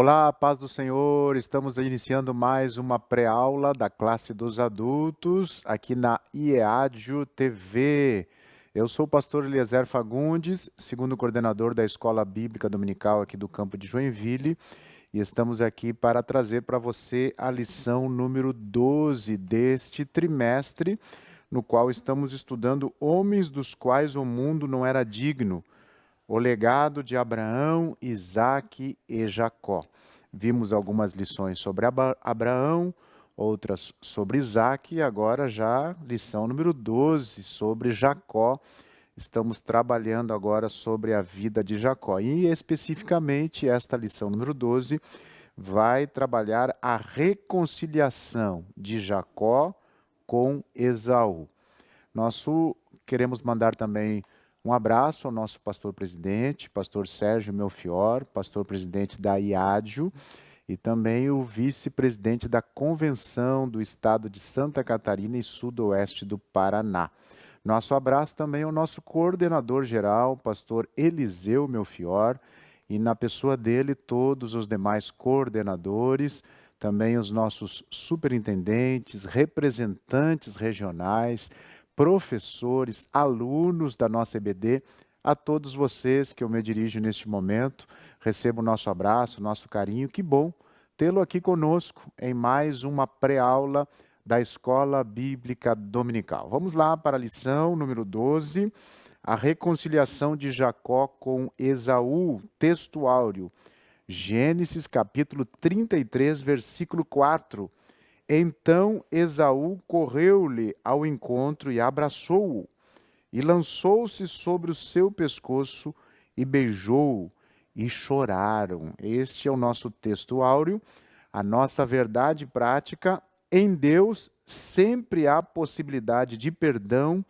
Olá, paz do Senhor. Estamos iniciando mais uma pré-aula da classe dos adultos aqui na IEADIO TV. Eu sou o pastor Eliezer Fagundes, segundo coordenador da Escola Bíblica Dominical aqui do campo de Joinville, e estamos aqui para trazer para você a lição número 12 deste trimestre, no qual estamos estudando homens dos quais o mundo não era digno. O legado de Abraão, Isaque e Jacó. Vimos algumas lições sobre Abraão, outras sobre Isaque, e agora já lição número 12 sobre Jacó. Estamos trabalhando agora sobre a vida de Jacó. E especificamente esta lição número 12 vai trabalhar a reconciliação de Jacó com Esaú. Queremos mandar também um abraço ao nosso pastor-presidente, pastor Sérgio Melfior, pastor-presidente da IADIO, e também o vice-presidente da Convenção do Estado de Santa Catarina e Sudoeste do Paraná. Nosso abraço também ao nosso coordenador-geral, pastor Eliseu Melfior, e na pessoa dele todos os demais coordenadores, também os nossos superintendentes, representantes regionais, professores, alunos da nossa EBD, a todos vocês que eu me dirijo neste momento, recebo o nosso abraço, nosso carinho. Que bom tê-lo aqui conosco em mais uma pré-aula da Escola Bíblica Dominical. Vamos lá para a lição número 12, a reconciliação de Jacó com Esaú, texto áureo. Gênesis capítulo 33, versículo 4. Então Esaú correu-lhe ao encontro e abraçou-o, e lançou-se sobre o seu pescoço e beijou-o, e choraram. Este é o nosso texto áureo, a nossa verdade prática. Em Deus sempre há possibilidade de perdão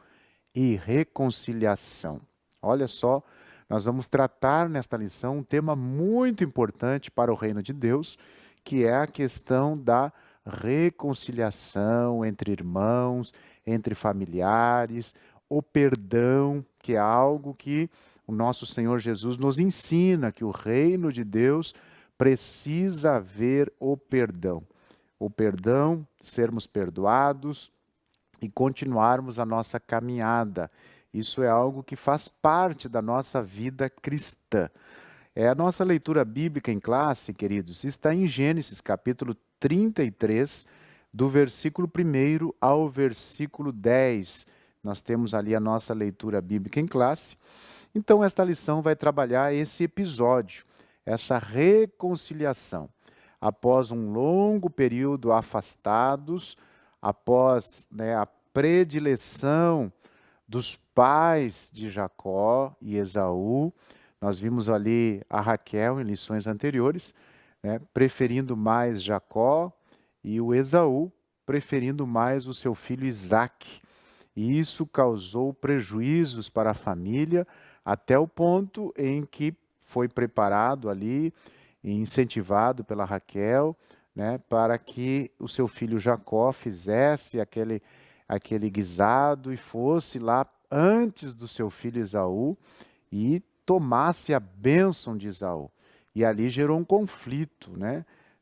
e reconciliação. Olha só, nós vamos tratar nesta lição um tema muito importante para o reino de Deus, que é a questão da reconciliação entre irmãos, entre familiares, o perdão, que é algo que o nosso Senhor Jesus nos ensina, que o reino de Deus precisa haver o perdão. O perdão, sermos perdoados e continuarmos a nossa caminhada. Isso é algo que faz parte da nossa vida cristã. A nossa leitura bíblica em classe, queridos, está em Gênesis capítulo 33, do versículo 1 ao versículo 10. Nós temos ali a nossa leitura bíblica em classe. Então, esta lição vai trabalhar esse episódio, essa reconciliação. Após um longo período afastados, após a predileção dos pais de Jacó e Esaú, nós vimos ali a Raquel em lições anteriores, preferindo mais Jacó, e o Esaú preferindo mais o seu filho Isaque. E isso causou prejuízos para a família, até o ponto em que foi preparado ali, e incentivado pela Raquel, para que o seu filho Jacó fizesse aquele guisado e fosse lá antes do seu filho Esaú e tomasse a bênção de Esaú. E ali gerou um conflito,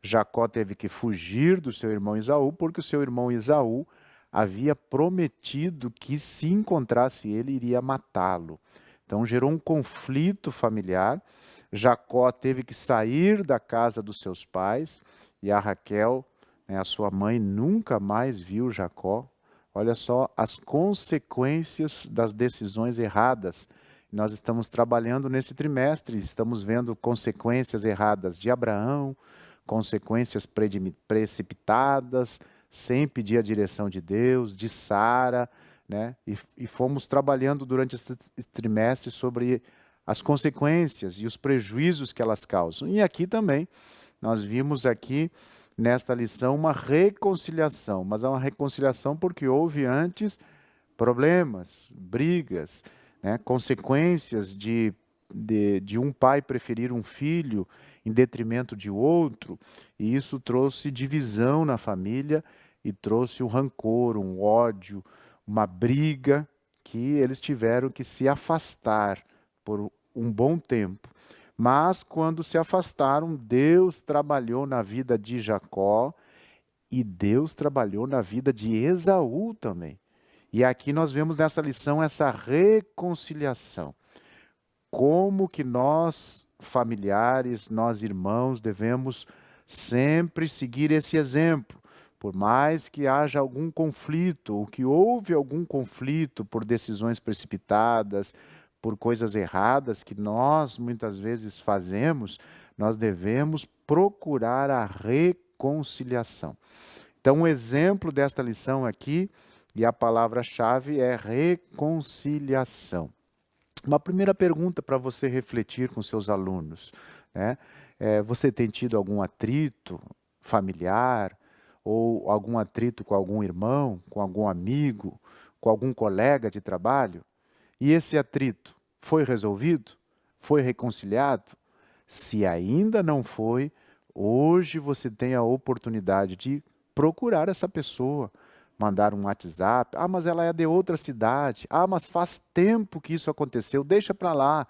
Jacó teve que fugir do seu irmão Esaú, porque o seu irmão Esaú havia prometido que, se encontrasse ele, iria matá-lo. Então gerou um conflito familiar. Jacó teve que sair da casa dos seus pais, e a Raquel, a sua mãe, nunca mais viu Jacó. Olha só as consequências das decisões erradas. Nós estamos trabalhando nesse trimestre, estamos vendo consequências erradas de Abraão, consequências precipitadas, sem pedir a direção de Deus, de Sara, e fomos trabalhando durante esse trimestre sobre as consequências e os prejuízos que elas causam. E aqui também, nós vimos aqui nesta lição uma reconciliação, mas é uma reconciliação porque houve antes problemas, brigas, consequências de um pai preferir um filho em detrimento de outro, e isso trouxe divisão na família e trouxe um rancor, um ódio, uma briga que eles tiveram que se afastar por um bom tempo. Mas quando se afastaram, Deus trabalhou na vida de Jacó e Deus trabalhou na vida de Esaú também. E aqui nós vemos nessa lição essa reconciliação. Como que nós, familiares, nós irmãos, devemos sempre seguir esse exemplo. Por mais que haja algum conflito, ou que houve algum conflito por decisões precipitadas, por coisas erradas que nós muitas vezes fazemos, nós devemos procurar a reconciliação. Então, um exemplo desta lição aqui, e a palavra-chave é reconciliação. Uma primeira pergunta para você refletir com seus alunos, né? Você tem tido algum atrito familiar ou algum atrito com algum irmão, com algum amigo, com algum colega de trabalho? E esse atrito foi resolvido? Foi reconciliado? Se ainda não foi, hoje você tem a oportunidade de procurar essa pessoa, mandar um WhatsApp. Ah, mas ela é de outra cidade. Ah, mas faz tempo que isso aconteceu, deixa para lá.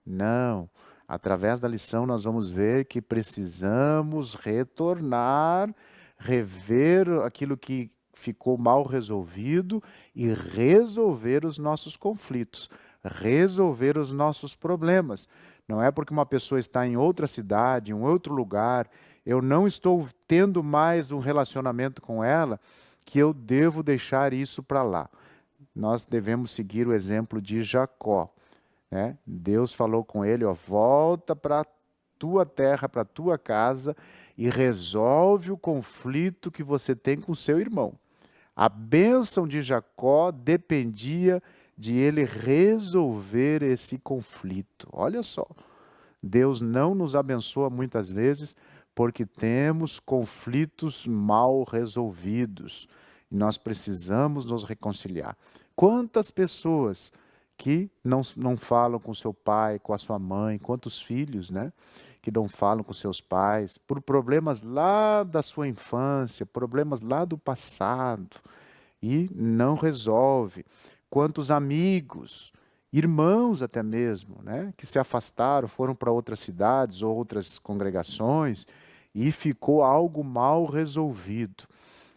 Não. Através da lição nós vamos ver que precisamos retornar, rever aquilo que ficou mal resolvido e resolver os nossos conflitos, resolver os nossos problemas. Não é porque uma pessoa está em outra cidade, em um outro lugar, eu não estou tendo mais um relacionamento com ela, que eu devo deixar isso para lá. Nós devemos seguir o exemplo de Jacó, né? Deus falou com ele, ó, volta para tua terra, para tua casa e resolve o conflito que você tem com seu irmão. A bênção de Jacó dependia de ele resolver esse conflito. Olha só, Deus não nos abençoa muitas vezes porque temos conflitos mal resolvidos e nós precisamos nos reconciliar. Quantas pessoas que não falam com seu pai, com a sua mãe, quantos filhos, né? Que não falam com seus pais, por problemas lá da sua infância, problemas lá do passado, e não resolve. Quantos amigos, irmãos até mesmo, né? Que se afastaram, foram para outras cidades ou outras congregações, e ficou algo mal resolvido.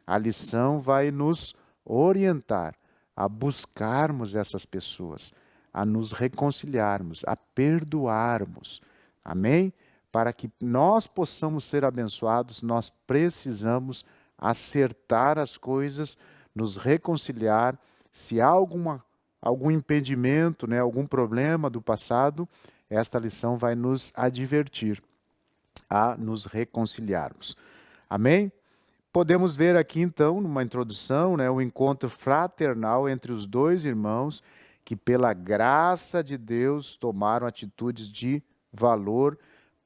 A lição vai nos orientar a buscarmos essas pessoas, a nos reconciliarmos, a perdoarmos. Amém? Para que nós possamos ser abençoados, nós precisamos acertar as coisas, nos reconciliar. Se há algum impedimento, né, algum problema do passado, esta lição vai nos advertir a nos reconciliarmos. Amém? Podemos ver aqui, então, numa introdução, né, o encontro fraternal entre os dois irmãos que, pela graça de Deus, tomaram atitudes de valor,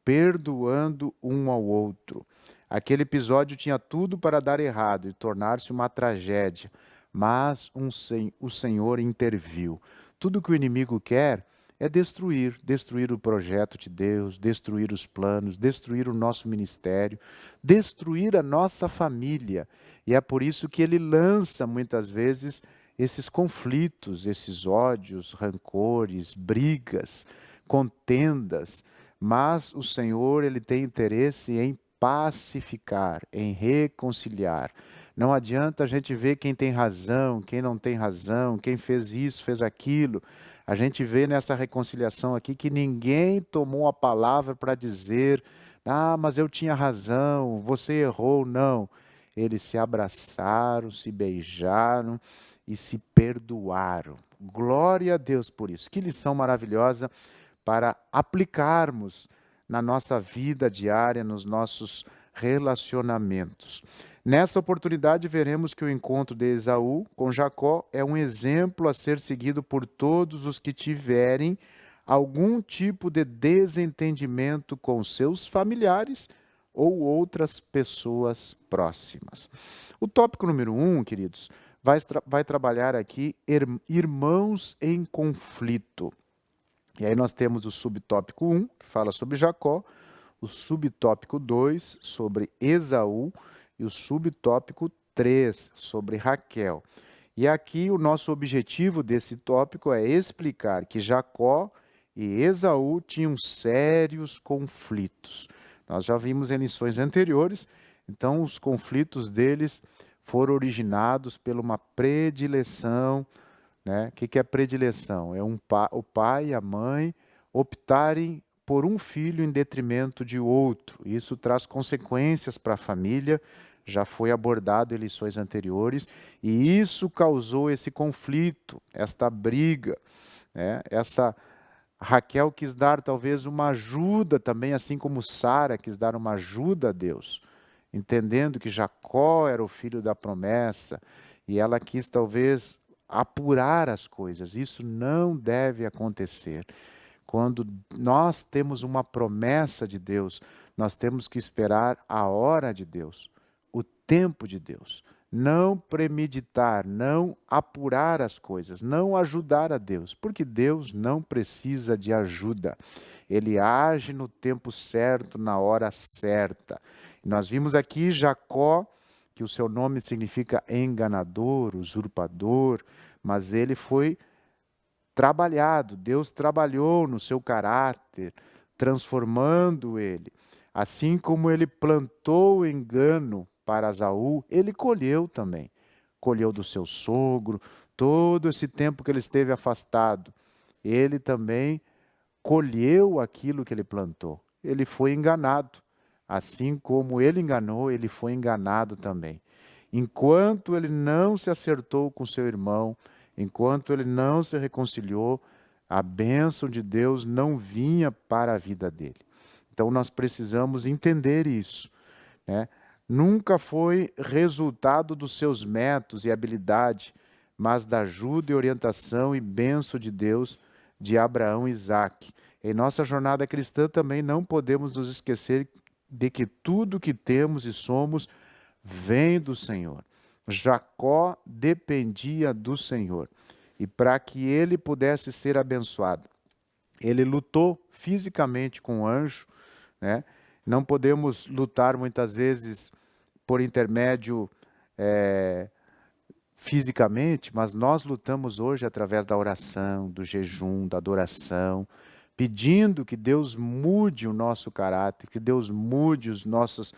perdoando um ao outro. Aquele episódio tinha tudo para dar errado e tornar-se uma tragédia, mas o Senhor interviu. Tudo que o inimigo quer é destruir o projeto de Deus, destruir os planos, destruir o nosso ministério, destruir a nossa família. E é por isso que ele lança muitas vezes esses conflitos, esses ódios, rancores, brigas, contendas. Mas o Senhor, ele tem interesse em pacificar, em reconciliar. Não adianta a gente ver quem tem razão, quem não tem razão, quem fez isso, fez aquilo. A gente vê nessa reconciliação aqui que ninguém tomou a palavra para dizer, ah, mas eu tinha razão, você errou. Não. Eles se abraçaram, se beijaram e se perdoaram. Glória a Deus por isso. Que lição maravilhosa para aplicarmos na nossa vida diária, nos nossos relacionamentos. Nessa oportunidade, veremos que o encontro de Esaú com Jacó é um exemplo a ser seguido por todos os que tiverem algum tipo de desentendimento com seus familiares ou outras pessoas próximas. O tópico número 1, queridos, vai trabalhar aqui irmãos em conflito. E aí nós temos o subtópico 1, que fala sobre Jacó, o subtópico 2, sobre Esaú, e o subtópico 3, sobre Raquel. E aqui o nosso objetivo desse tópico é explicar que Jacó e Esaú tinham sérios conflitos. Nós já vimos em lições anteriores, então os conflitos deles foram originados por uma predileção, né? O que é predileção? É o pai e a mãe optarem por um filho em detrimento de outro. Isso traz consequências para a família, já foi abordado em lições anteriores, e isso causou esse conflito, esta briga, né? Raquel quis dar talvez uma ajuda também, assim como Sara quis dar uma ajuda a Deus, entendendo que Jacó era o filho da promessa, e ela quis talvez apurar as coisas. Isso não deve acontecer. Quando nós temos uma promessa de Deus, nós temos que esperar a hora de Deus, o tempo de Deus. Não premeditar, não apurar as coisas, não ajudar a Deus, porque Deus não precisa de ajuda. Ele age no tempo certo, na hora certa. Nós vimos aqui Jacó, que o seu nome significa enganador, usurpador, mas ele foi trabalhado, Deus trabalhou no seu caráter, transformando ele. Assim como ele plantou o engano para Esaú, ele colheu também. Colheu do seu sogro, todo esse tempo que ele esteve afastado. Ele também colheu aquilo que ele plantou. Ele foi enganado. Assim como ele enganou, ele foi enganado também. Enquanto ele não se acertou com seu irmão, enquanto ele não se reconciliou, a bênção de Deus não vinha para a vida dele. Então nós precisamos entender isso, né? Nunca foi resultado dos seus métodos e habilidade, mas da ajuda e orientação e bênção de Deus de Abraão e Isaque. Em nossa jornada cristã também não podemos nos esquecer de que tudo que temos e somos vem do Senhor. Jacó dependia do Senhor. E para que ele pudesse ser abençoado, ele lutou fisicamente com o anjo, né? Não podemos lutar muitas vezes por intermédio fisicamente, mas nós lutamos hoje através da oração, do jejum, da adoração, pedindo que Deus mude o nosso caráter, que Deus mude os nossos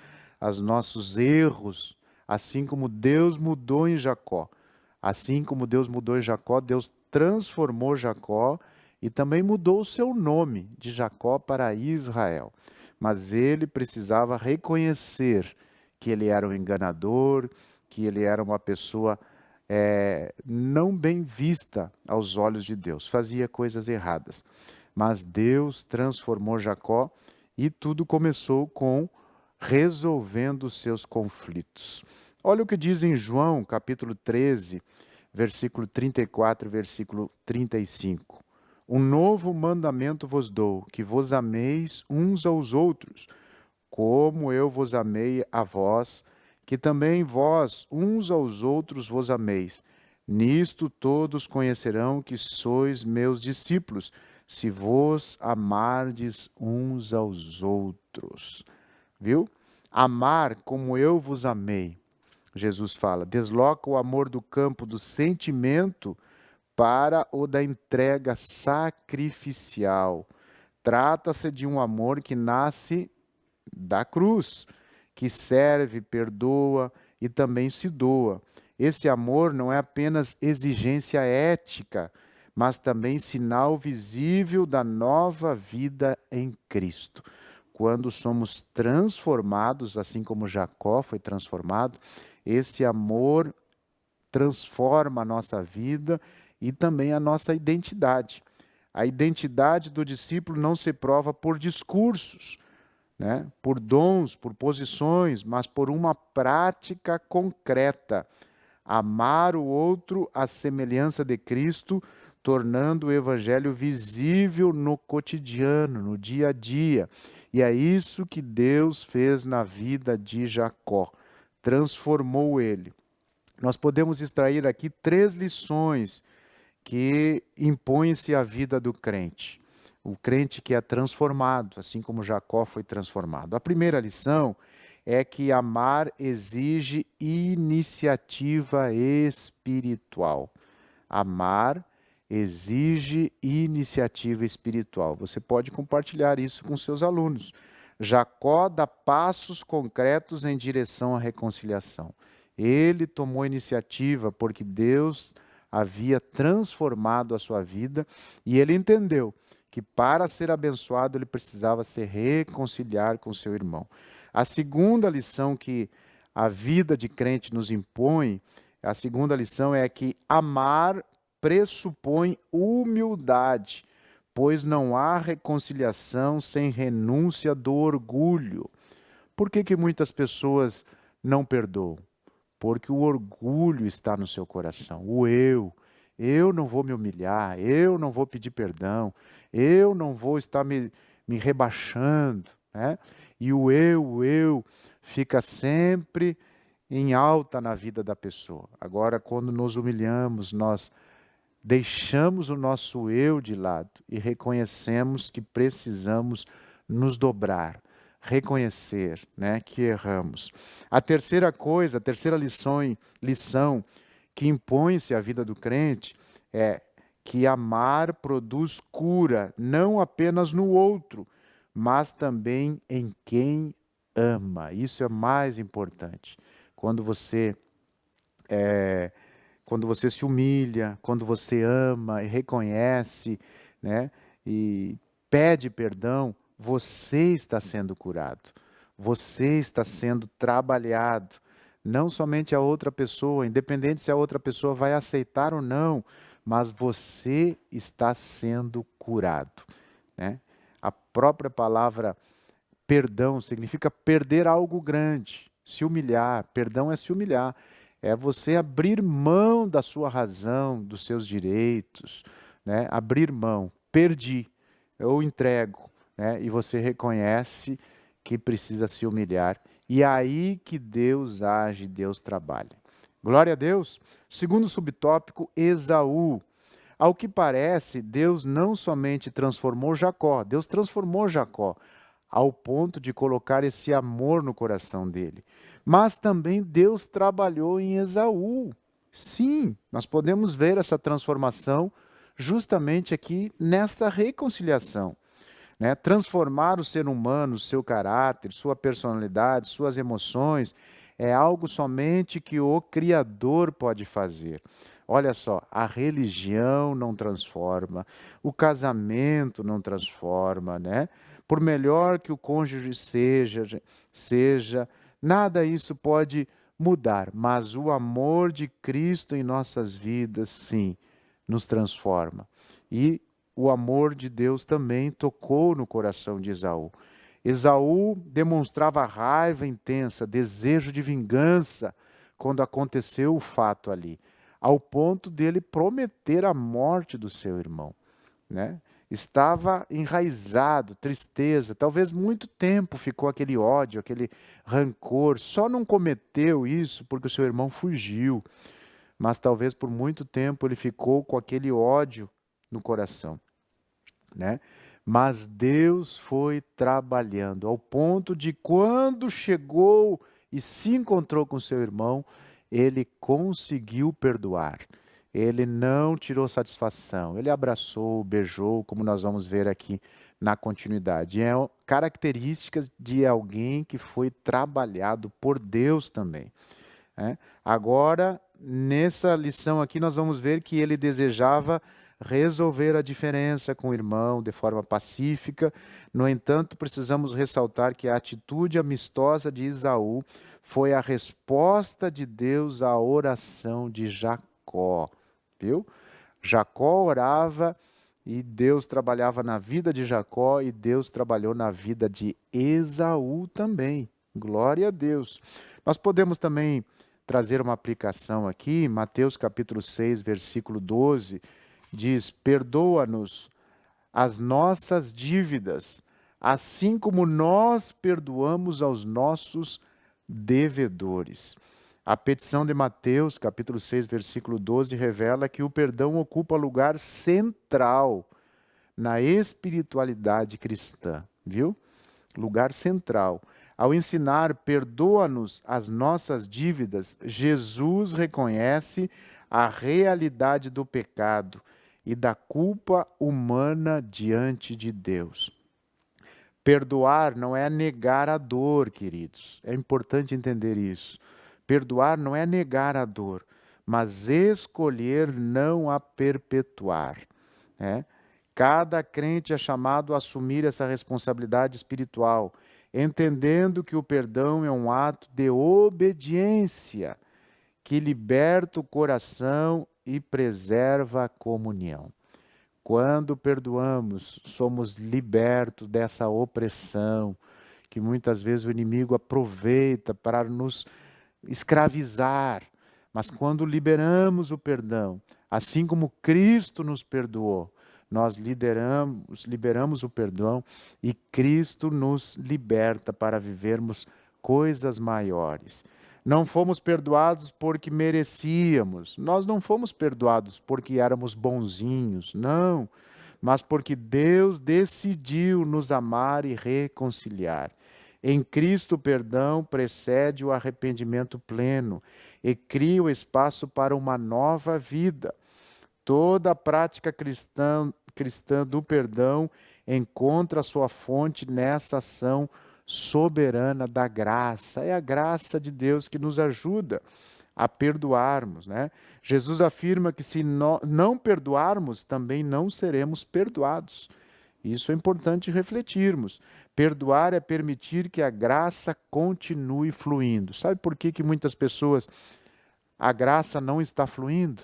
erros, assim como Deus mudou em Jacó. Assim como Deus mudou em Jacó, Deus transformou Jacó e também mudou o seu nome de Jacó para Israel. Mas ele precisava reconhecer que ele era um enganador, que ele era uma pessoa não bem vista aos olhos de Deus, fazia coisas erradas. Mas Deus transformou Jacó e tudo começou com resolvendo os seus conflitos. Olha o que diz em João, capítulo 13, versículo 34, versículo 35. Um novo mandamento vos dou, que vos ameis uns aos outros, como eu vos amei a vós, que também vós uns aos outros vos ameis. Nisto todos conhecerão que sois meus discípulos, se vos amardes uns aos outros. Viu? Amar como eu vos amei. Jesus fala, desloca o amor do campo do sentimento para o da entrega sacrificial. Trata-se de um amor que nasce da cruz, que serve, perdoa e também se doa. Esse amor não é apenas exigência ética, mas também sinal visível da nova vida em Cristo. Quando somos transformados, assim como Jacó foi transformado, esse amor transforma a nossa vida e também a nossa identidade. A identidade do discípulo não se prova por discursos, né? Por dons, por posições, mas por uma prática concreta. Amar o outro à semelhança de Cristo, tornando o Evangelho visível no cotidiano, no dia a dia. E é isso que Deus fez na vida de Jacó. Transformou ele. Nós podemos extrair aqui 3 lições que impõem-se à vida do crente. O crente que é transformado, assim como Jacó foi transformado. A primeira lição é que amar exige iniciativa espiritual. Amar exige iniciativa espiritual. Você pode compartilhar isso com seus alunos. Jacó dá passos concretos em direção à reconciliação. Ele tomou iniciativa porque Deus havia transformado a sua vida e ele entendeu que para ser abençoado ele precisava se reconciliar com seu irmão. A segunda lição que a vida de crente nos impõe, a segunda lição é que amar pressupõe humildade, pois não há reconciliação sem renúncia do orgulho. Por que muitas pessoas não perdoam? Porque o orgulho está no seu coração, o eu. Eu não vou me humilhar, eu não vou pedir perdão, eu não vou estar me rebaixando, né? E o eu fica sempre em alta na vida da pessoa. Agora, quando nos humilhamos, nós deixamos o nosso eu de lado e reconhecemos que precisamos nos dobrar, reconhecer, né, que erramos. A terceira coisa, a terceira lição que impõe-se à vida do crente é que amar produz cura, não apenas no outro, mas também em quem ama. Isso é mais importante. Quando você se humilha, quando você ama e reconhece, né, e pede perdão, você está sendo curado, você está sendo trabalhado. Não somente a outra pessoa, independente se a outra pessoa vai aceitar ou não, mas você está sendo curado, né? A própria palavra perdão significa perder algo grande, se humilhar. Perdão é se humilhar. É você abrir mão da sua razão, dos seus direitos, né? Abrir mão. Perdi, eu entrego, né? E você reconhece que precisa se humilhar. E é aí que Deus age, Deus trabalha. Glória a Deus. Segundo subtópico, Esaú. Ao que parece, Deus não somente transformou Jacó, Deus transformou Jacó ao ponto de colocar esse amor no coração dele. Mas também Deus trabalhou em Esaú. Sim, nós podemos ver essa transformação justamente aqui nessa reconciliação, né? Transformar o ser humano, seu caráter, sua personalidade, suas emoções, é algo somente que o Criador pode fazer. Olha só, a religião não transforma, o casamento não transforma, né? Por melhor que o cônjuge seja, nada isso pode mudar, mas o amor de Cristo em nossas vidas, sim, nos transforma. E o amor de Deus também tocou no coração de Esaú. Esaú demonstrava raiva intensa, desejo de vingança, quando aconteceu o fato ali, ao ponto dele prometer a morte do seu irmão, né? Estava enraizado, tristeza, talvez muito tempo ficou aquele ódio, aquele rancor, só não cometeu isso porque o seu irmão fugiu, mas talvez por muito tempo ele ficou com aquele ódio no coração, né? Mas Deus foi trabalhando ao ponto de quando chegou e se encontrou com seu irmão, ele conseguiu perdoar. Ele não tirou satisfação, ele abraçou, beijou, como nós vamos ver aqui na continuidade. É características de alguém que foi trabalhado por Deus também, né? Agora, nessa lição aqui, nós vamos ver que ele desejava resolver a diferença com o irmão de forma pacífica. No entanto, precisamos ressaltar que a atitude amistosa de Esaú foi a resposta de Deus à oração de Jacó. Viu? Jacó orava e Deus trabalhava na vida de Jacó e Deus trabalhou na vida de Esaú também. Glória a Deus. Nós podemos também trazer uma aplicação aqui, Mateus capítulo 6, versículo 12, diz: perdoa-nos as nossas dívidas, assim como nós perdoamos aos nossos devedores. A petição de Mateus, capítulo 6, versículo 12, revela que o perdão ocupa lugar central na espiritualidade cristã, viu? Lugar central. Ao ensinar, perdoa-nos as nossas dívidas, Jesus reconhece a realidade do pecado e da culpa humana diante de Deus. Perdoar não é negar a dor, queridos. É importante entender isso. Perdoar não é negar a dor, mas escolher não a perpetuar, né? Cada crente é chamado a assumir essa responsabilidade espiritual, entendendo que o perdão é um ato de obediência que liberta o coração e preserva a comunhão. Quando perdoamos, somos libertos dessa opressão que muitas vezes o inimigo aproveita para nos escravizar. Mas quando liberamos o perdão, assim como Cristo nos perdoou, nós liberamos o perdão e Cristo nos liberta para vivermos coisas maiores. Não fomos perdoados porque merecíamos, nós não fomos perdoados porque éramos bonzinhos, não, mas porque Deus decidiu nos amar e reconciliar. Em Cristo, o perdão precede o arrependimento pleno e cria o espaço para uma nova vida. Toda a prática cristã do perdão encontra sua fonte nessa ação soberana da graça. É a graça de Deus que nos ajuda a perdoarmos, né? Jesus afirma que se não perdoarmos, também não seremos perdoados. Isso é importante refletirmos. Perdoar é permitir que a graça continue fluindo. Sabe por que muitas pessoas, a graça não está fluindo?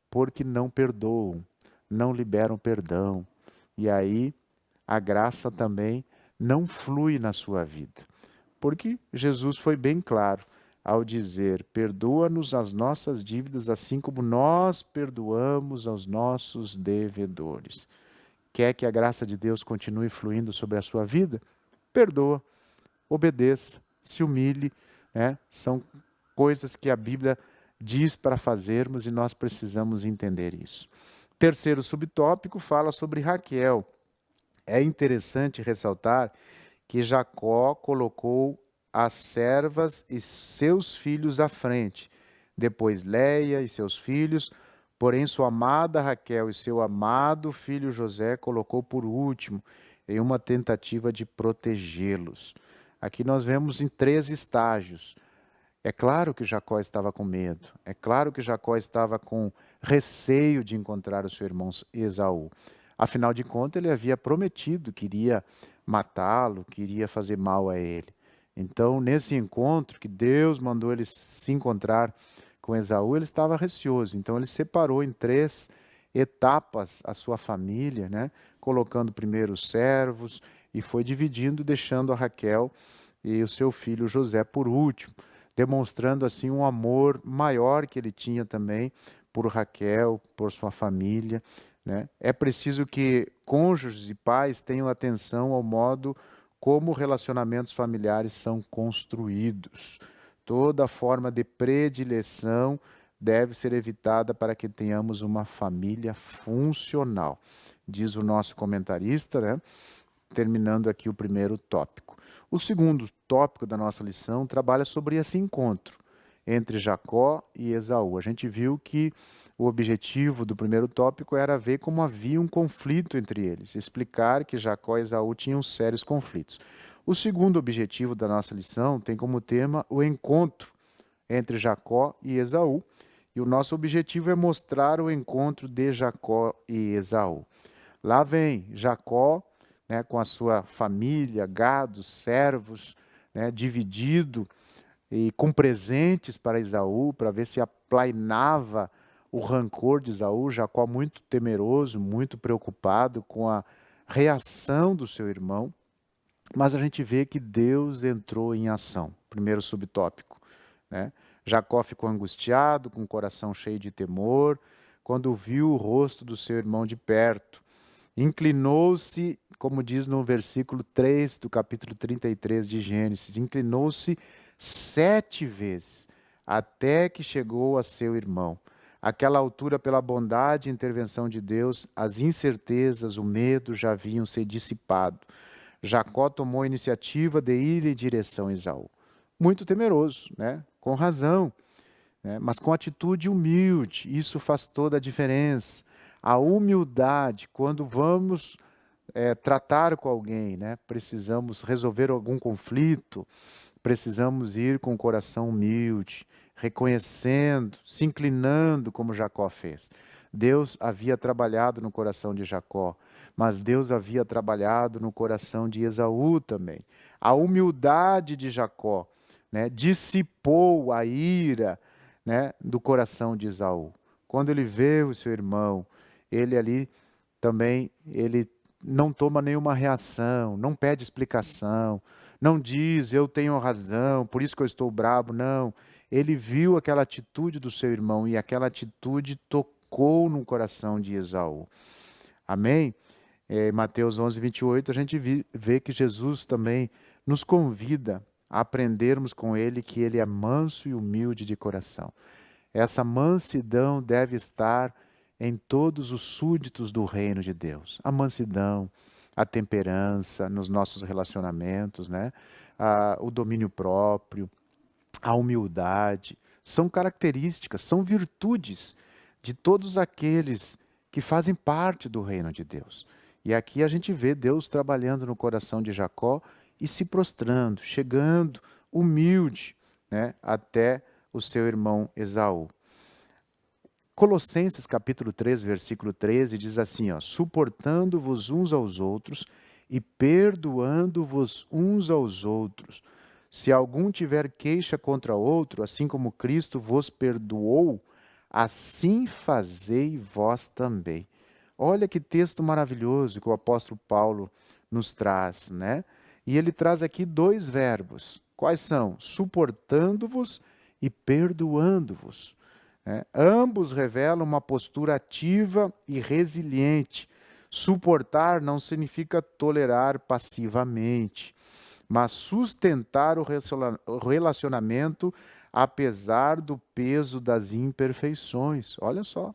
Porque não perdoam, não liberam perdão. E aí a graça também não flui na sua vida. Porque Jesus foi bem claro ao dizer: perdoa-nos as nossas dívidas, assim como nós perdoamos aos nossos devedores. Quer que a graça de Deus continue fluindo sobre a sua vida? Perdoa, obedeça, se humilhe, né? São coisas que a Bíblia diz para fazermos e nós precisamos entender isso. Terceiro subtópico fala sobre Raquel. É interessante ressaltar que Jacó colocou as servas e seus filhos à frente, depois Léia e seus filhos, porém sua amada Raquel e seu amado filho José colocou por último, em uma tentativa de protegê-los. Aqui nós vemos em 3 estágios. É claro que Jacó estava com medo, é claro que Jacó estava com receio de encontrar o seu irmão Esaú. Afinal de contas, ele havia prometido que iria matá-lo, que iria fazer mal a ele. Então, nesse encontro que Deus mandou ele se encontrar com Esaú, ele estava receoso. Então, ele separou em 3 etapas a sua família, né? Colocando primeiro os servos e foi dividindo, deixando a Raquel e o seu filho José por último, demonstrando assim um amor maior que ele tinha também por Raquel, por sua família, né? É preciso que cônjuges e pais tenham atenção ao modo como relacionamentos familiares são construídos. Toda forma de predileção deve ser evitada para que tenhamos uma família funcional, diz o nosso comentarista, né? Terminando aqui o primeiro tópico. O segundo tópico da nossa lição trabalha sobre esse encontro entre Jacó e Esaú. A gente viu que o objetivo do primeiro tópico era ver como havia um conflito entre eles, explicar que Jacó e Esaú tinham sérios conflitos. O segundo objetivo da nossa lição tem como tema o encontro entre Jacó e Esaú, e o nosso objetivo é mostrar o encontro de Jacó e Esaú. Lá vem Jacó, né, com a sua família, gados, servos, né, dividido e com presentes para Esaú, para ver se aplainava o rancor de Esaú. Jacó muito temeroso, muito preocupado com a reação do seu irmão. Mas a gente vê que Deus entrou em ação. Primeiro subtópico, né? Jacó ficou angustiado, com o coração cheio de temor, quando viu o rosto do seu irmão de perto. Inclinou-se, como diz no versículo 3 do capítulo 33 de Gênesis, inclinou-se 7 vezes, até que chegou a seu irmão. Àquela altura, pela bondade e intervenção de Deus, as incertezas, o medo já haviam se dissipado. Jacó tomou a iniciativa de ir em direção a Esaú. Muito temeroso, né? Com razão, né? Mas com atitude humilde. Isso faz toda a diferença. A humildade, quando vamos tratar com alguém, né? Precisamos resolver algum conflito, precisamos ir com o coração humilde, reconhecendo, se inclinando como Jacó fez. Deus havia trabalhado no coração de Jacó, mas Deus havia trabalhado no coração de Esaú também. A humildade de Jacó, né, dissipou a ira, né, do coração de Esaú. Quando ele vê o seu irmão, ele ali também, ele não toma nenhuma reação, não pede explicação, não diz, eu tenho razão, por isso que eu estou bravo, não. Ele viu aquela atitude do seu irmão e aquela atitude tocou no coração de Esaú. Amém? Em Mateus 11, 28, a gente vê que Jesus também nos convida a aprendermos com ele que ele é manso e humilde de coração. Essa mansidão deve estar em todos os súditos do reino de Deus. A mansidão, a temperança nos nossos relacionamentos, né? O domínio próprio, a humildade, são características, são virtudes de todos aqueles que fazem parte do reino de Deus. E aqui a gente vê Deus trabalhando no coração de Jacó e se prostrando, chegando humilde, né, até o seu irmão Esaú. Colossenses capítulo 3, versículo 13 diz assim, ó, suportando-vos uns aos outros e perdoando-vos uns aos outros. Se algum tiver queixa contra outro, assim como Cristo vos perdoou, assim fazei vós também. Olha que texto maravilhoso que o apóstolo Paulo nos traz, né? E ele traz aqui dois verbos. Quais são? Suportando-vos e perdoando-vos. Ambos revelam uma postura ativa e resiliente. Suportar não significa tolerar passivamente, mas sustentar o relacionamento apesar do peso das imperfeições. Olha só,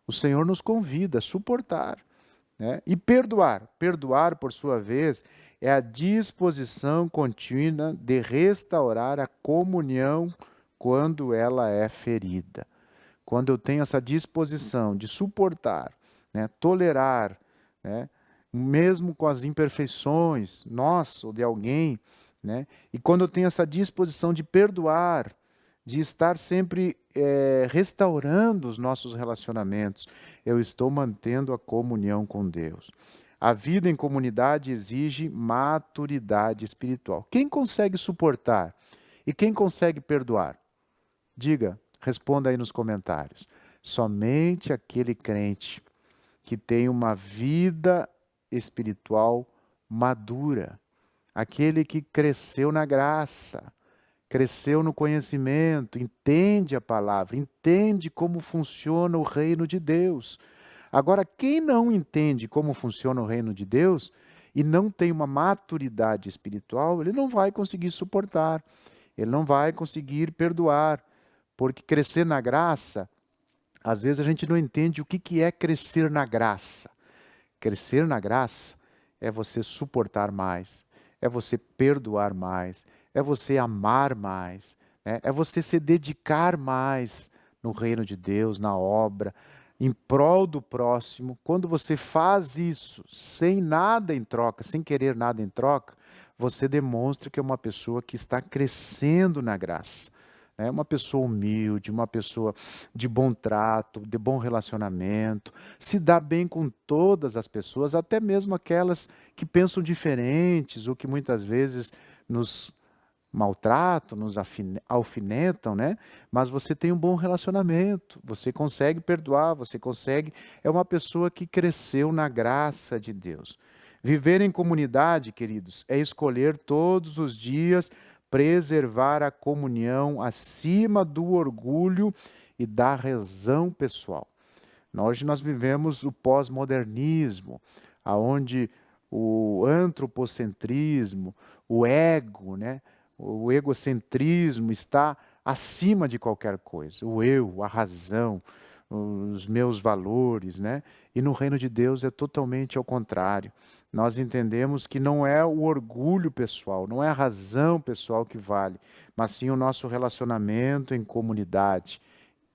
o Senhor nos convida a suportar, né? E perdoar. Perdoar, por sua vez, é a disposição contínua de restaurar a comunhão quando ela é ferida. Quando eu tenho essa disposição de suportar, né, tolerar, né, mesmo com as imperfeições, nossa, ou de alguém, né, e quando eu tenho essa disposição de perdoar, de estar sempre restaurando os nossos relacionamentos, eu estou mantendo a comunhão com Deus. A vida em comunidade exige maturidade espiritual. Quem consegue suportar e quem consegue perdoar? Diga, responda aí nos comentários. Somente aquele crente que tem uma vida espiritual madura, aquele que cresceu na graça, cresceu no conhecimento, entende a palavra, entende como funciona o reino de Deus. Agora, quem não entende como funciona o reino de Deus e não tem uma maturidade espiritual, ele não vai conseguir suportar, ele não vai conseguir perdoar. Porque crescer na graça, às vezes a gente não entende o que é crescer na graça. Crescer na graça é você suportar mais, é você perdoar mais, é você amar mais, né? É você se dedicar mais no reino de Deus, na obra, em prol do próximo. Quando você faz isso sem nada em troca, sem querer nada em troca, você demonstra que é uma pessoa que está crescendo na graça. É uma pessoa humilde, uma pessoa de bom trato, de bom relacionamento, se dá bem com todas as pessoas, até mesmo aquelas que pensam diferentes ou que muitas vezes nos maltratam, nos alfinetam, né? Mas você tem um bom relacionamento, você consegue perdoar, você consegue. É uma pessoa que cresceu na graça de Deus. Viver em comunidade, queridos, é escolher todos os dias preservar a comunhão acima do orgulho e da razão pessoal. Hoje nós vivemos o pós-modernismo, aonde o antropocentrismo, o ego, né, o egocentrismo está acima de qualquer coisa. O eu, a razão, os meus valores, né? E no reino de Deus é totalmente ao contrário. Nós entendemos que não é o orgulho pessoal, não é a razão pessoal que vale, mas sim o nosso relacionamento em comunidade.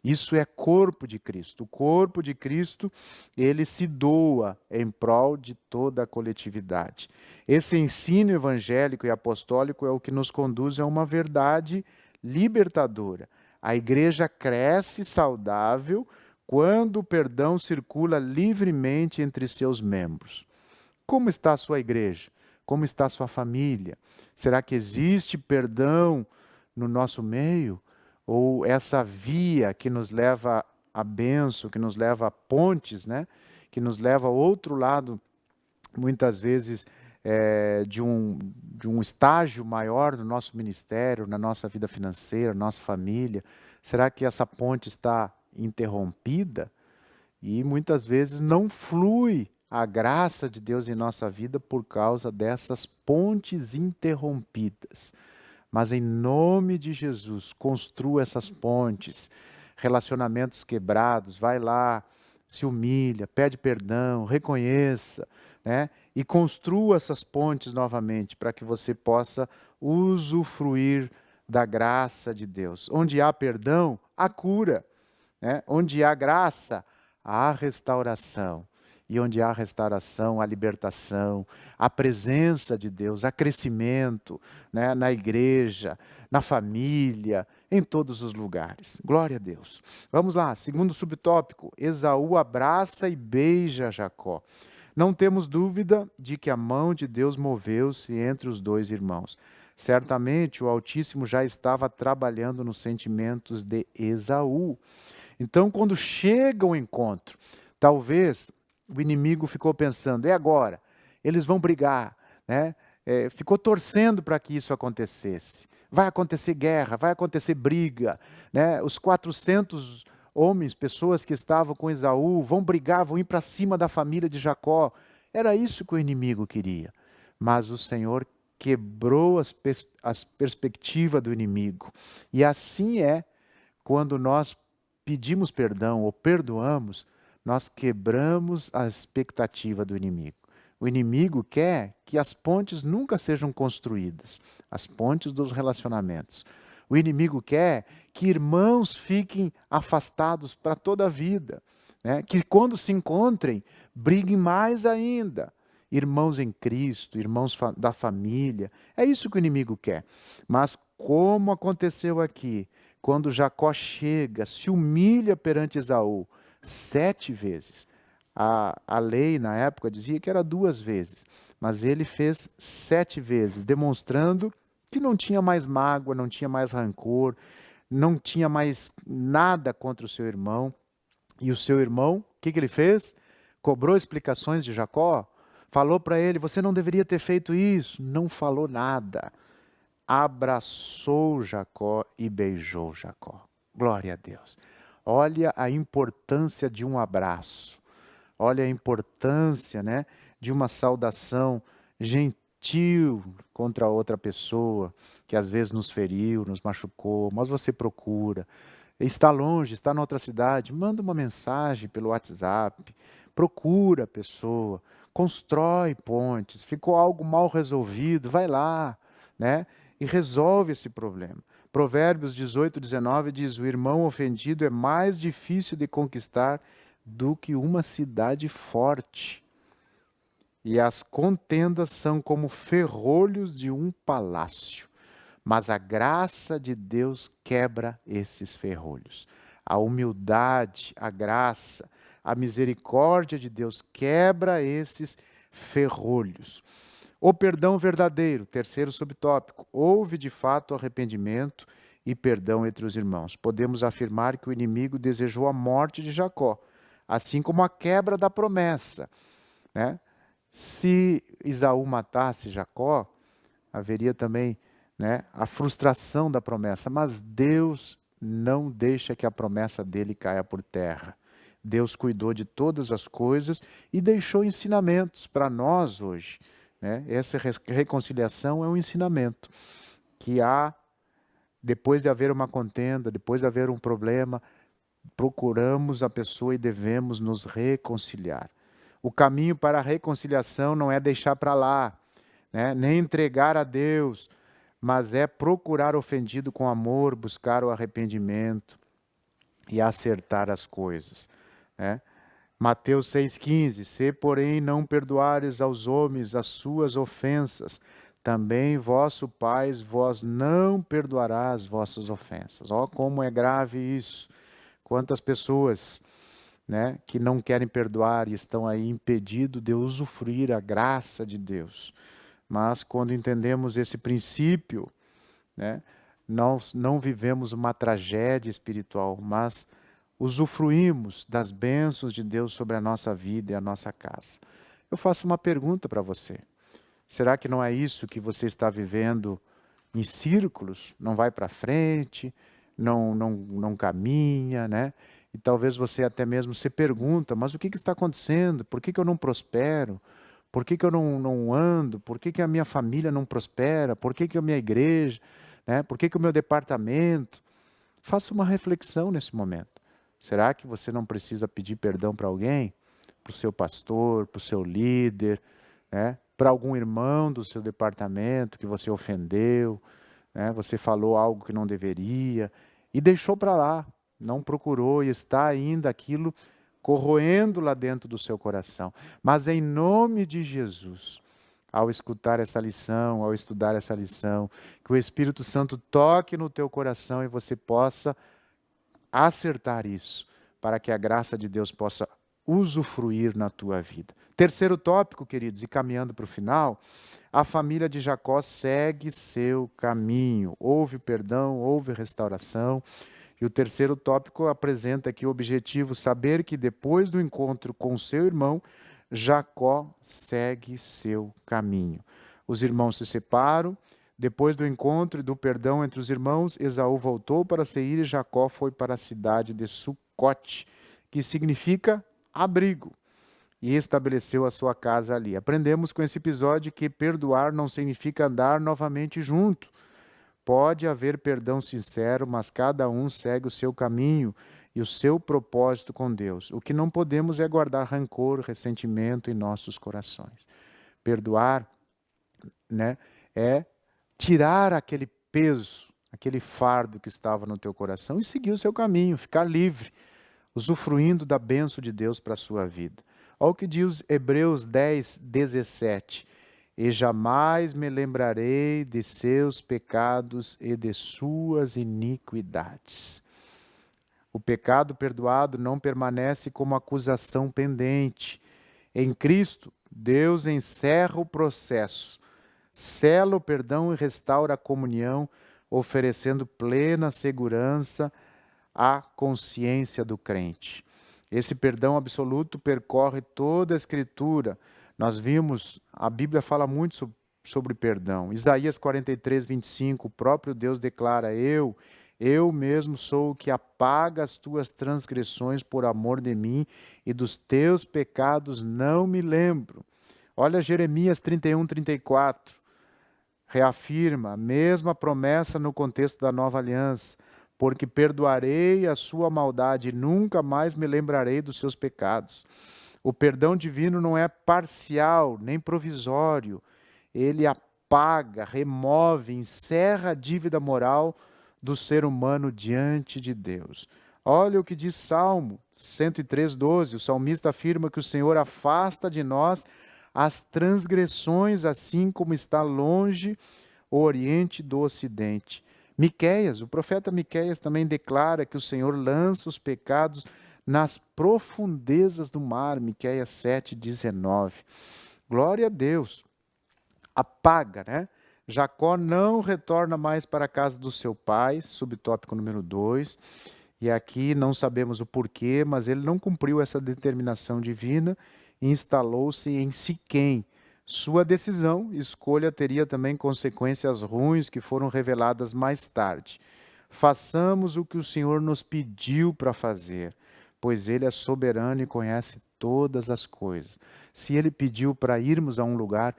Isso é corpo de Cristo. O corpo de Cristo, ele se doa em prol de toda a coletividade. Esse ensino evangélico e apostólico é o que nos conduz a uma verdade libertadora. A igreja cresce saudável quando o perdão circula livremente entre seus membros. Como está a sua igreja? Como está a sua família? Será que existe perdão no nosso meio? Ou essa via que nos leva à bênção, que nos leva a pontes, né? Que nos leva ao outro lado, muitas vezes, de um estágio maior no nosso ministério, na nossa vida financeira, na nossa família? Será que essa ponte está interrompida? E muitas vezes não flui a graça de Deus em nossa vida por causa dessas pontes interrompidas. Mas em nome de Jesus, construa essas pontes, relacionamentos quebrados, vai lá, se humilha, pede perdão, reconheça, né? E construa essas pontes novamente para que você possa usufruir da graça de Deus. Onde há perdão, há cura, né? Onde há graça, há restauração. E onde há restauração, há libertação, há presença de Deus, há crescimento, né? Na igreja, na família, em todos os lugares. Glória a Deus. Vamos lá, segundo subtópico, Esaú abraça e beija Jacó. Não temos dúvida de que a mão de Deus moveu-se entre os dois irmãos. Certamente o Altíssimo já estava trabalhando nos sentimentos de Esaú. Então, quando chega o encontro, talvez o inimigo ficou pensando, e agora? Eles vão brigar, né? Ficou torcendo para que isso acontecesse. Vai acontecer guerra, vai acontecer briga, né? Os 400 homens, pessoas que estavam com Esaú, vão brigar, vão ir para cima da família de Jacó. Era isso que o inimigo queria. Mas o Senhor quebrou as perspectivas do inimigo. E assim é quando nós pedimos perdão ou perdoamos, nós quebramos a expectativa do inimigo. O inimigo quer que as pontes nunca sejam construídas, as pontes dos relacionamentos. O inimigo quer que irmãos fiquem afastados para toda a vida, né? Que quando se encontrem, briguem mais ainda. Irmãos em Cristo, irmãos da família, é isso que o inimigo quer. Mas como aconteceu aqui, quando Jacó chega, se humilha perante Esaú 7 vezes. A lei na época dizia que era 2 vezes, mas ele fez 7 vezes, demonstrando que não tinha mais mágoa, não tinha mais rancor, não tinha mais nada contra o seu irmão. E o seu irmão, o que ele fez? Cobrou explicações de Jacó, falou para ele, você não deveria ter feito isso. Não falou nada. Abraçou Jacó e beijou Jacó. Glória a Deus. Olha a importância de um abraço. Olha a importância, né, de uma saudação gentil contra outra pessoa que às vezes nos feriu, nos machucou, mas você procura. Está longe, está em outra cidade, manda uma mensagem pelo WhatsApp, procura a pessoa, constrói pontes, ficou algo mal resolvido, vai lá, né? E resolve esse problema. Provérbios 18:19 diz: o irmão ofendido é mais difícil de conquistar do que uma cidade forte. E as contendas são como ferrolhos de um palácio. Mas a graça de Deus quebra esses ferrolhos. A humildade, a graça, a misericórdia de Deus quebra esses ferrolhos. O perdão verdadeiro, terceiro subtópico, houve de fato arrependimento e perdão entre os irmãos. Podemos afirmar que o inimigo desejou a morte de Jacó, assim como a quebra da promessa, né? Se Esaú matasse Jacó, haveria também, né, a frustração da promessa, mas Deus não deixa que a promessa dele caia por terra. Deus cuidou de todas as coisas e deixou ensinamentos para nós hoje, né? Essa reconciliação é um ensinamento que há, depois de haver uma contenda, depois de haver um problema, procuramos a pessoa e devemos nos reconciliar. O caminho para a reconciliação não é deixar para lá, né? Nem entregar a Deus, mas é procurar o ofendido com amor, buscar o arrependimento. e acertar as coisas, né? Mateus 6,15, se porém não perdoares aos homens as suas ofensas, também vosso Pai vós não perdoará as vossas ofensas. Ó, como é grave isso. Quantas pessoas, né, que não querem perdoar e estão aí impedidos de usufruir a graça de Deus. Mas quando entendemos esse princípio, né, nós não vivemos uma tragédia espiritual, mas usufruímos das bênçãos de Deus sobre a nossa vida e a nossa casa. Eu faço uma pergunta para você. Será que não é isso que você está vivendo em círculos? Não vai para frente, não caminha, né? E talvez você até mesmo se pergunta, mas o que está acontecendo? Por que eu não prospero? Por que eu não ando? Por que a minha família não prospera? Por que a minha igreja? Né? Por que o meu departamento? Faça uma reflexão nesse momento. Será que você não precisa pedir perdão para alguém? Para o seu pastor, para o seu líder, né? Para algum irmão do seu departamento que você ofendeu, né? Você falou algo que não deveria e deixou para lá, não procurou e está ainda aquilo corroendo lá dentro do seu coração. Mas em nome de Jesus, ao escutar essa lição, ao estudar essa lição, que o Espírito Santo toque no teu coração e você possa acertar isso, para que a graça de Deus possa usufruir na tua vida. Terceiro tópico, queridos, e caminhando para o final, a família de Jacó segue seu caminho. Houve perdão, houve restauração. E o terceiro tópico apresenta aqui o objetivo, saber que depois do encontro com seu irmão, Jacó segue seu caminho. Os irmãos se separam. Depois do encontro e do perdão entre os irmãos, Esaú voltou para Seir e Jacó foi para a cidade de Sucote, que significa abrigo, e estabeleceu a sua casa ali. Aprendemos com esse episódio que perdoar não significa andar novamente junto. Pode haver perdão sincero, mas cada um segue o seu caminho e o seu propósito com Deus. O que não podemos é guardar rancor, ressentimento em nossos corações. Perdoar, né, é tirar aquele peso, aquele fardo que estava no teu coração e seguir o seu caminho, ficar livre, usufruindo da bênção de Deus para a sua vida. Olha o que diz Hebreus 10, 17. E jamais me lembrarei de seus pecados e de suas iniquidades. O pecado perdoado não permanece como acusação pendente. Em Cristo, Deus encerra o processo, sela o perdão e restaura a comunhão, oferecendo plena segurança à consciência do crente. Esse perdão absoluto percorre toda a Escritura. Nós vimos, a Bíblia fala muito sobre perdão. Isaías 43, 25, o próprio Deus declara, eu mesmo sou o que apaga as tuas transgressões por amor de mim, e dos teus pecados não me lembro. Olha Jeremias 31, 34. Reafirma a mesma promessa no contexto da nova aliança. Porque perdoarei a sua maldade e nunca mais me lembrarei dos seus pecados. O perdão divino não é parcial, nem provisório. Ele apaga, remove, encerra a dívida moral do ser humano diante de Deus. Olha o que diz Salmo 103, 12. O salmista afirma que o Senhor afasta de nós as transgressões, assim como está longe o Oriente do Ocidente. Miqueias, o profeta Miqueias também declara que o Senhor lança os pecados nas profundezas do mar, Miqueias 7:19. Glória a Deus. Apaga, né? Jacó não retorna mais para a casa do seu pai, subtópico número 2. E aqui não sabemos o porquê, mas ele não cumpriu essa determinação divina e instalou-se em Siquém. Sua decisão, escolha, teria também consequências ruins que foram reveladas mais tarde. Façamos o que o Senhor nos pediu para fazer, pois Ele é soberano e conhece todas as coisas. Se Ele pediu para irmos a um lugar,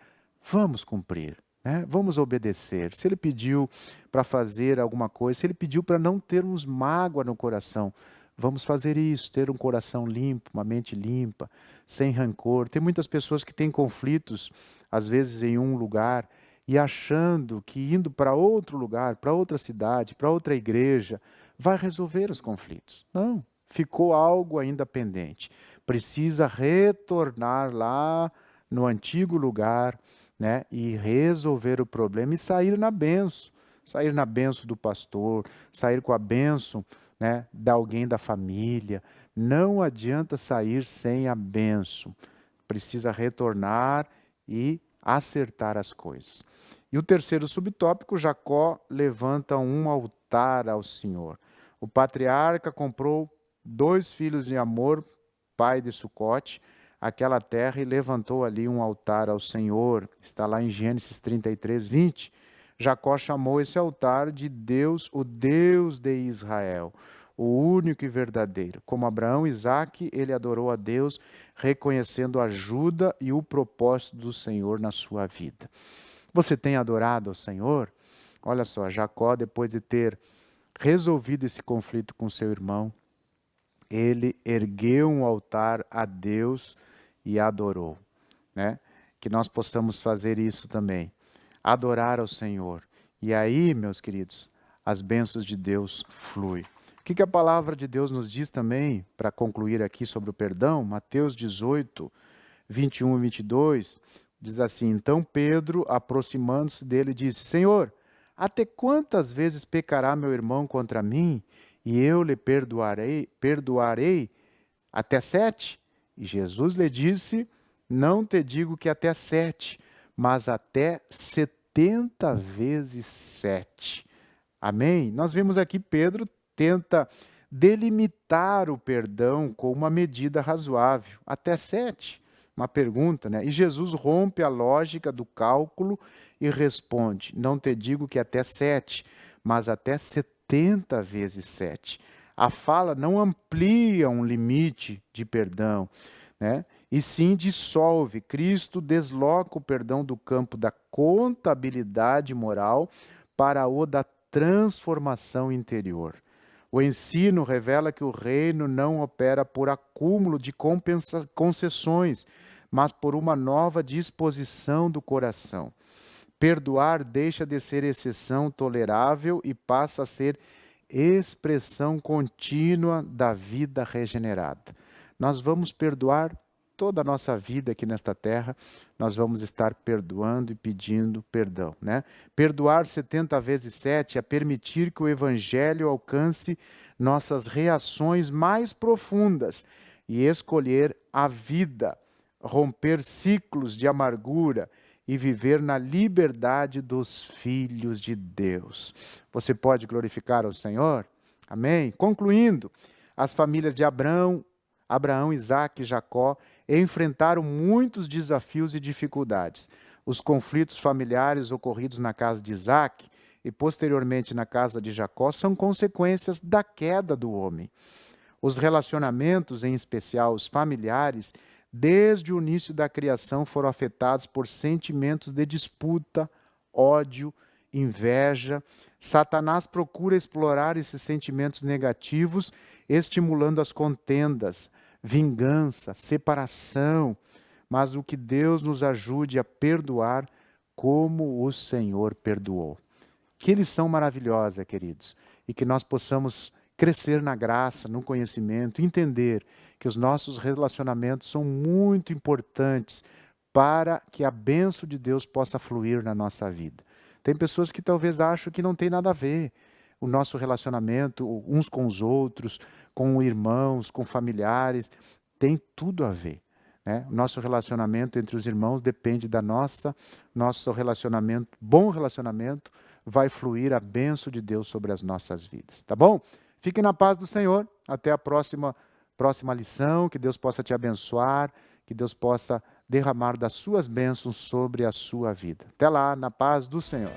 vamos cumprir, né? Vamos obedecer. Se Ele pediu para fazer alguma coisa, se Ele pediu para não termos mágoa no coração, vamos fazer isso, ter um coração limpo, uma mente limpa, sem rancor. Tem muitas pessoas que têm conflitos, às vezes em um lugar, e achando que indo para outro lugar, para outra cidade, para outra igreja, vai resolver os conflitos. Não, ficou algo ainda pendente. Precisa retornar lá no antigo lugar, né, e resolver o problema e sair na bênção. Sair na bênção do pastor, sair com a bênção, né, de alguém da família. Não adianta sair sem a bênção. Precisa retornar e acertar as coisas. E o terceiro subtópico, Jacó levanta um altar ao Senhor. O patriarca comprou 2 filhos de Amor, pai de Sucote, aquela terra e levantou ali um altar ao Senhor. Está lá em Gênesis 33, 20. Jacó chamou esse altar de Deus, o Deus de Israel, o único e verdadeiro. Como Abraão e Isaque, ele adorou a Deus, reconhecendo a ajuda e o propósito do Senhor na sua vida. Você tem adorado ao Senhor? Olha só, Jacó, depois de ter resolvido esse conflito com seu irmão, ele ergueu um altar a Deus e adorou, né? Que nós possamos fazer isso também, adorar ao Senhor. E aí, meus queridos, as bênçãos de Deus fluem. O que a palavra de Deus nos diz também, para concluir aqui sobre o perdão? Mateus 18, 21 e 22, diz assim: então Pedro, aproximando-se dele, disse: Senhor, até quantas vezes pecará meu irmão contra mim, e eu lhe perdoarei até 7? E Jesus lhe disse: não te digo que até 7, mas até 70 vezes 7. Amém? Nós vimos aqui Pedro tenta delimitar o perdão com uma medida razoável, até 7. Uma pergunta, né? E Jesus rompe a lógica do cálculo e responde: não te digo que até 7, mas até 70 vezes 7. A fala não amplia um limite de perdão, né? E sim dissolve. Cristo desloca o perdão do campo da contabilidade moral para o da transformação interior. O ensino revela que o reino não opera por acúmulo de concessões, mas por uma nova disposição do coração. Perdoar deixa de ser exceção tolerável e passa a ser expressão contínua da vida regenerada. Nós vamos perdoar toda a nossa vida aqui nesta terra, nós vamos estar perdoando e pedindo perdão, né? Perdoar 70 vezes 7 é permitir que o Evangelho alcance nossas reações mais profundas e escolher a vida, romper ciclos de amargura e viver na liberdade dos filhos de Deus. Você pode glorificar ao Senhor? Amém? Concluindo, as famílias de Abraão, Isaque e Jacó enfrentaram muitos desafios e dificuldades. Os conflitos familiares ocorridos na casa de Isaque e posteriormente na casa de Jacó são consequências da queda do homem. Os relacionamentos, em especial os familiares, desde o início da criação foram afetados por sentimentos de disputa, ódio, inveja. Satanás procura explorar esses sentimentos negativos, estimulando as contendas, vingança, separação, mas o que Deus nos ajude a perdoar como o Senhor perdoou. Que lição maravilhosa, queridos, e que nós possamos crescer na graça, no conhecimento, entender que os nossos relacionamentos são muito importantes para que a bênção de Deus possa fluir na nossa vida. Tem pessoas que talvez acham que não tem nada a ver o nosso relacionamento uns com os outros, com irmãos, com familiares, tem tudo a ver, né? O nosso relacionamento entre os irmãos depende da nosso relacionamento, bom relacionamento, vai fluir a bênção de Deus sobre as nossas vidas, tá bom? Fique na paz do Senhor, até a próxima lição, que Deus possa te abençoar, que Deus possa derramar das suas bênçãos sobre a sua vida. Até lá, na paz do Senhor.